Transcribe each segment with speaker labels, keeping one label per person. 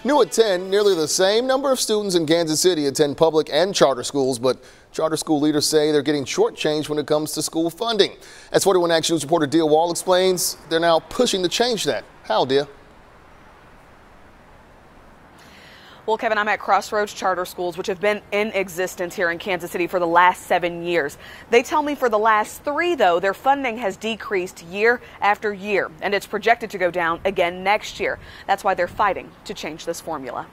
Speaker 1: New at 10, nearly the same number of students in Kansas City attend public and charter schools, but charter school leaders say they're getting shortchanged when it comes to school funding. As 41 Action News reporter Dia Wall explains, they're now pushing to change that. How, Dia?
Speaker 2: Well, Kevin, I'm at Crossroads Charter Schools, which have been in existence here in Kansas City for the last 7 years. They tell me for the last 3, though, their funding has decreased year after year, and it's projected to go down again next year. That's why they're fighting to change this formula.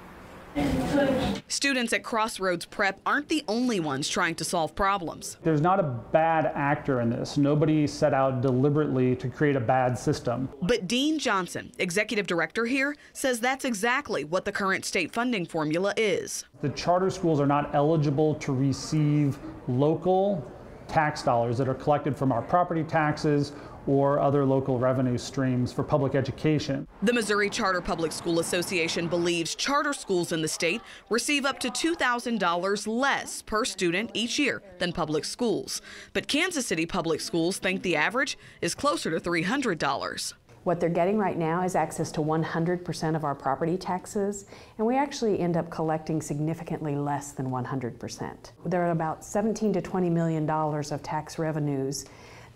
Speaker 2: Students at Crossroads Prep aren't the only ones trying to solve problems.
Speaker 3: There's not a bad actor in this. Nobody set out deliberately to create a bad system.
Speaker 2: But Dean Johnson, executive director here, says that's exactly what the current state funding formula is.
Speaker 3: The charter schools are not eligible to receive local tax dollars that are collected from our property taxes or other local revenue streams for public education.
Speaker 2: The Missouri Charter Public School Association believes charter schools in the state receive up to $2,000 less per student each year than public schools. But Kansas City Public Schools think the average is closer to $300.
Speaker 4: What they're getting right now is access to 100% of our property taxes, and we actually end up collecting significantly less than 100%. There are about $17 to $20 million of tax revenues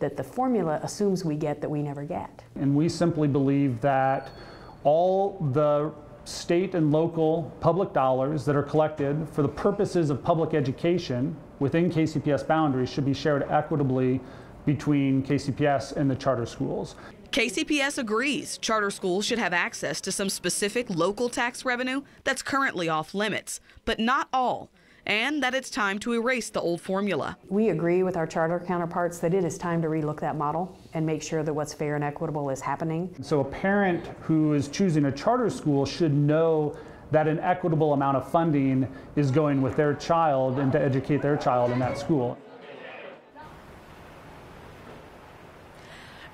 Speaker 4: that the formula assumes we get that we never get.
Speaker 3: And we simply believe that all the state and local public dollars that are collected for the purposes of public education within KCPS boundaries should be shared equitably between KCPS and the charter schools.
Speaker 2: KCPS agrees charter schools should have access to some specific local tax revenue that's currently off limits, but not all, and that it's time to erase the old formula.
Speaker 4: We agree with our charter counterparts that it is time to relook that model and make sure that what's fair and equitable is happening.
Speaker 3: So a parent who is choosing a charter school should know that an equitable amount of funding is going with their child and to educate their child in that school.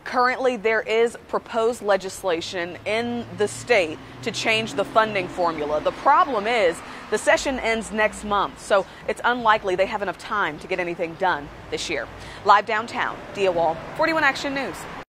Speaker 2: Currently, there is proposed legislation in the state to change the funding formula. The problem is the session ends next month, so it's unlikely they have enough time to get anything done this year. Live downtown, Dia Wall, 41 Action News.